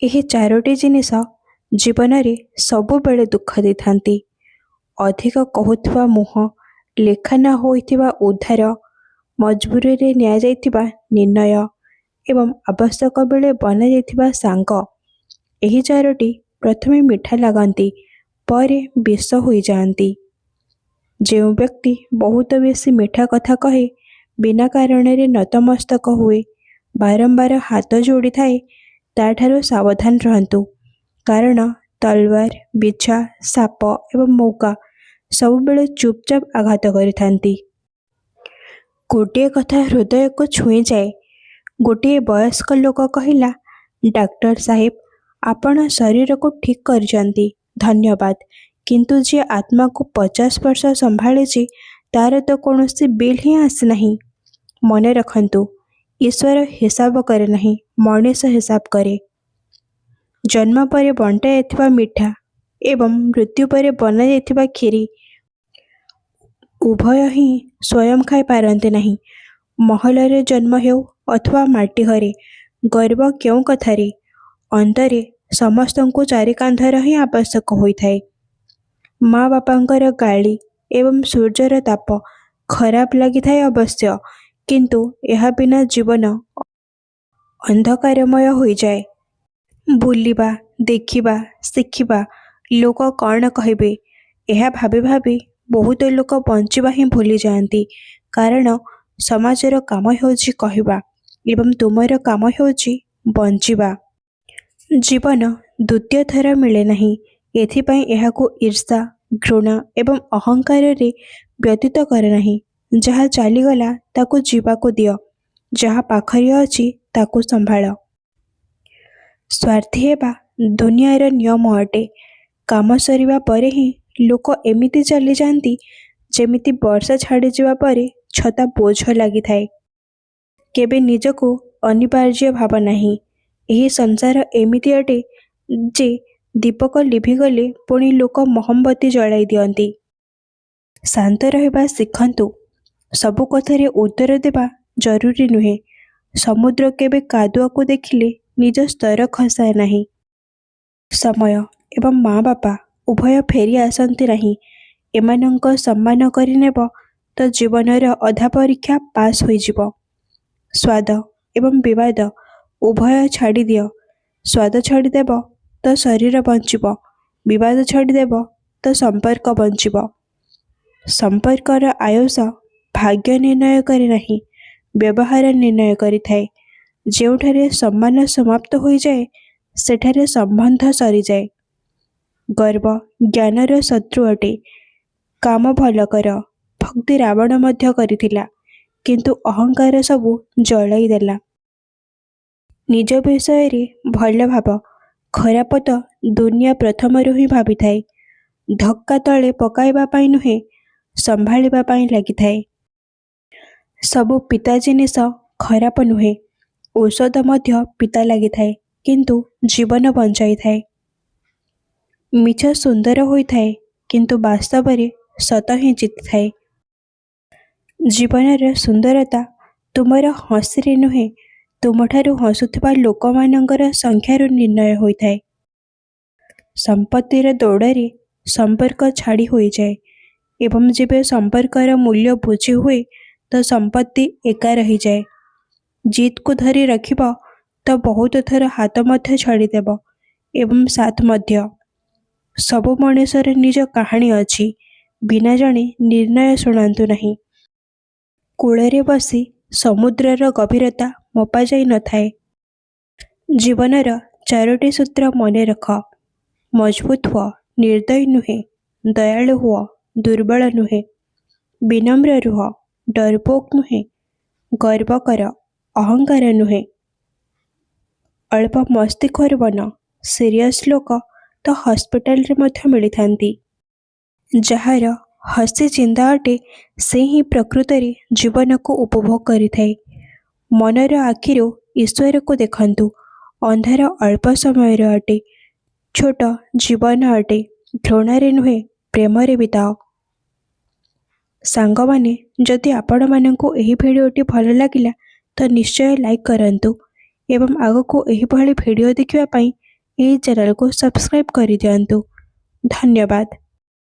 ଏହି ଚାରୋଟି ଜିନିଷ ଜୀବନରେ ସବୁବେଳେ ଦୁଃଖ ଦେଇଥାନ୍ତି। ଅଧିକ କହୁଥିବା ମୁହଁ, ଲେଖା ନ ହୋଇଥିବା ଉଦ୍ଧାର, ମଜବୁରିରେ ନିଆଯାଇଥିବା ନିର୍ଣ୍ଣୟ ଏବଂ ଆବଶ୍ୟକ ବେଳେ ବନାଯାଇଥିବା ସାଙ୍ଗ। ଏହି ଚାରୋଟି ପ୍ରଥମେ ମିଠା ଲାଗନ୍ତି, ପରେ ବିଷ ହୋଇଯାଆନ୍ତି। ଯେଉଁ ବ୍ୟକ୍ତି ବହୁତ ବେଶୀ ମିଠା କଥା କହେ, ବିନା କାରଣରେ ନତମସ୍ତକ ହୁଏ, ବାରମ୍ବାର ହାତ ଯୋଡ଼ିଥାଏ, ତାଠାରୁ ସାବଧାନ ରହନ୍ତୁ। କାରଣ ତଲୱାର, ବିଛା, ସାପ ଏବଂ ମୌକା ସବୁବେଳେ ଚୁପଚାପ ଆଘାତ କରିଥାନ୍ତି। ଗୋଟିଏ କଥା ହୃଦୟକୁ ଛୁଇଁଯାଏ। ଗୋଟିଏ ବୟସ୍କ ଲୋକ କହିଲା, ଡାକ୍ତର ସାହେବ, ଆପଣ ଶରୀରକୁ ଠିକ୍ କରିଛନ୍ତି, ଧନ୍ୟବାଦ, କିନ୍ତୁ ଯିଏ ଆତ୍ମାକୁ 50 ବର୍ଷ ସମ୍ଭାଳିଛି ତାର ତ କୌଣସି ବିଲ୍ ହିଁ ଆସିନାହିଁ। ମନେ ରଖନ୍ତୁ, ଈଶ୍ୱର ହିସାବ କରେ ନାହିଁ, ମଣିଷ ହିସାବ କରେ। ଜନ୍ମ ପରେ ବଣ୍ଟାଯାଇଥିବା ମିଠା ଏବଂ ମୃତ୍ୟୁ ପରେ ବନାଯାଇଥିବା କ୍ଷୀରି ଉଭୟ ହିଁ ସ୍ୱୟଂ ଖାଇପାରନ୍ତି ନାହିଁ। ମହଲରେ ଜନ୍ମ ହେଉ ଅଥବା ମାଟି ଘରେ, ଗର୍ବ କେଉଁ କଥାରେ? ଅନ୍ତରେ ସମସ୍ତଙ୍କୁ ଚାରି କାନ୍ଧର ହିଁ ଆବଶ୍ୟକ ହୋଇଥାଏ। ମା ବାପାଙ୍କର ଗାଳି ଏବଂ ସୂର୍ଯ୍ୟର ତାପ ଖରାପ ଲାଗିଥାଏ ଅବଶ୍ୟ, କିନ୍ତୁ ଏହା ବିନା ଜୀବନ ଅନ୍ଧକାରମୟ ହୋଇଯାଏ। ବୁଲିବା, ଦେଖିବା, ଶିଖିବା, ଲୋକ କ'ଣ କହିବେ, ଏହା ଭାବି ଭାବି ବହୁତ ଲୋକ ବଞ୍ଚିବା ହିଁ ଭୁଲି ଯାଆନ୍ତି। କାରଣ ସମାଜର କାମ ହେଉଛି କହିବା ଏବଂ ତୁମର କାମ ହେଉଛି ବଞ୍ଚିବା। ଜୀବନ ଦ୍ୱିତୀୟ ଥର ମିଳେ ନାହିଁ, ଏଥିପାଇଁ ଏହାକୁ ଈର୍ଷା, ଘୃଣା ଏବଂ ଅହଙ୍କାରରେ ବ୍ୟତୀତ କର ନାହିଁ। ଯାହା ଚାଲିଗଲା ତାକୁ ଯିବାକୁ ଦିଅ, ଯାହା ପାଖରେ ଅଛି ତାକୁ ସମ୍ଭାଳ। ସ୍ୱାର୍ଥୀ ହେବା ଦୁନିଆର ନିୟମ ଅଟେ। କାମ ସରିବା ପରେ ହିଁ ଲୋକ ଏମିତି ଚାଲିଯାଆନ୍ତି ଯେମିତି ବର୍ଷା ଛାଡ଼ିଯିବା ପରେ ଛତା ବୋଝ ଲାଗିଥାଏ। କେବେ ନିଜକୁ ଅନିବାର୍ଯ୍ୟ ଭାବ ନାହିଁ। ଏହି ସଂସାର ଏମିତି ଅଟେ ଯେ ଦୀପକ ଲିଭିଗଲେ ପୁଣି ଲୋକ ମହମବତୀ ଜଳାଇ ଦିଅନ୍ତି। ଶାନ୍ତ ରହିବା ଶିଖନ୍ତୁ। ସବୁ କଥାରେ ଉତ୍ତର ଦେବା ଜରୁରୀ ନୁହେଁ। ସମୁଦ୍ର କେବେ କାଦୁଅକୁ ଦେଖିଲେ ନିଜ ସ୍ତର ଖସାଏ ନାହିଁ। ସମୟ ଏବଂ ମା ବାପା ଉଭୟ ଫେରି ଆସନ୍ତି ନାହିଁ। ଏମାନଙ୍କ ସମ୍ମାନ କରିନେବ ତ ଜୀବନର ଅଧା ପରୀକ୍ଷା ପାସ୍ ହୋଇଯିବ। ସ୍ୱାଦ ଏବଂ ବିବାଦ ଉଭୟ ଛାଡ଼ିଦିଅ। ସ୍ୱାଦ ଛାଡ଼ିଦେବ ତ ଶରୀର ବଞ୍ଚିବ, ବିବାଦ ଛାଡ଼ିଦେବ ତ ସମ୍ପର୍କ ବଞ୍ଚିବ। ସମ୍ପର୍କର ଆୟୁଷ ଭାଗ୍ୟ ନିର୍ଣ୍ଣୟ କରେ ନାହିଁ, ବ୍ୟବହାର ନିର୍ଣ୍ଣୟ କରିଥାଏ। ଯେଉଁଠାରେ ସମ୍ମାନ ସମାପ୍ତ ହୋଇଯାଏ, ସେଠାରେ ସମ୍ବନ୍ଧ ସରିଯାଏ। ଗର୍ବ ଜ୍ଞାନର ଶତ୍ରୁ ଅଟେ। କାମ ଭଲ କର। ଭକ୍ତି ରାବଣ ମଧ୍ୟ କରିଥିଲା, କିନ୍ତୁ ଅହଙ୍କାର ସବୁ ଜଳାଇ ଦେଲା। ନିଜ ବିଷୟରେ ଭଲ ଭାବ, ଖରାପ ତ ଦୁନିଆ ପ୍ରଥମରୁ ହିଁ ଭାବିଥାଏ। ଧକ୍କା ତଳେ ପକାଇବା ପାଇଁ ନୁହେଁ, ସମ୍ଭାଳିବା ପାଇଁ ଲାଗିଥାଏ। ସବୁ ପିତା ଜିନିଷ ଖରାପ ନୁହେଁ। ଔଷଧ ମଧ୍ୟ ପିତା ଲାଗିଥାଏ, କିନ୍ତୁ ଜୀବନ ବଞ୍ଚାଇଥାଏ। ମିଛ ସୁନ୍ଦର ହୋଇଥାଏ, କିନ୍ତୁ ବାସ୍ତବରେ ସତ ହିଁ ଜିତିଥାଏ। ଜୀବନର ସୁନ୍ଦରତା ତୁମର ହସିରେ ନୁହେଁ, ତୁମଠାରୁ ହସୁଥିବା ଲୋକମାନଙ୍କର ସଂଖ୍ୟାରୁ ନିର୍ଣ୍ଣୟ ହୋଇଥାଏ। ସମ୍ପତ୍ତିର ଦୌଡ଼ରେ ସମ୍ପର୍କ ଛାଡ଼ି ହୋଇଯାଏ ଏବଂ ଯେବେ ସମ୍ପର୍କର ମୂଲ୍ୟ ବୁଝି ହୁଏ ତ ସମ୍ପତ୍ତି ଏକା ରହିଯାଏ। ଜିଦକୁ ଧରି ରଖିବ ତ ବହୁତ ଥର ହାତ ମଧ୍ୟ ଛାଡ଼ିଦେବ ଏବଂ ସାଥ ମଧ୍ୟ। ସବୁ ମଣିଷର ନିଜ କାହାଣୀ ଅଛି, ବିନା ଜଣେ ନିର୍ଣ୍ଣୟ ଶୁଣାନ୍ତୁ ନାହିଁ। କୂଳରେ ବସି ସମୁଦ୍ରର ଗଭୀରତା ମପାଯାଇ ନଥାଏ। ଜୀବନର ଚାରୋଟି ସୂତ୍ର ମନେ ରଖ। ମଜବୁତ ହୁଅ, ନିର୍ଦ୍ଦୟୀ ନୁହେଁ। ଦୟାଳୁ ହୁଅ, ଦୁର୍ବଳ ନୁହେଁ। ବିନମ୍ର ରୁହ, ଡରପୋକ ନୁହେଁ। ଗର୍ବ କର, ଅହଙ୍କାର ନୁହେଁ। ଅଳ୍ପ ମସ୍ତିଖୋର ବନ, ସିରିୟସ୍ ଲୋକ ତ ହସ୍ପିଟାଲରେ ମଧ୍ୟ ମିଳିଥାନ୍ତି। ଯାହାର ହସି ଚିନ୍ତା ଅଟେ, ସେ ହିଁ ପ୍ରକୃତରେ ଜୀବନକୁ ଉପଭୋଗ କରିଥାଏ। ମନର ଆଖିରୁ ଈଶ୍ୱରକୁ ଦେଖନ୍ତୁ। ଅନ୍ଧାର ଅଳ୍ପ ସମୟର ଅଟେ, ଛୋଟ ଜୀବନ ଅଟେ। ଘୃଣାରେ ନୁହେଁ, ପ୍ରେମରେ ବିତାଅ। ସାଙ୍ଗମାନେ, ଯଦି ଆପଣମାନଙ୍କୁ ଏହି ଭିଡ଼ିଓଟି ଭଲ ଲାଗିଲା ତ ନିଶ୍ଚୟ ଲାଇକ୍ କରନ୍ତୁ ଏବଂ ଆଗକୁ ଏହିଭଳି ଭିଡ଼ିଓ ଦେଖିବା ପାଇଁ ଏହି ଚ୍ୟାନେଲକୁ ସବସ୍କ୍ରାଇବ୍ କରିଦିଅନ୍ତୁ। ଧନ୍ୟବାଦ।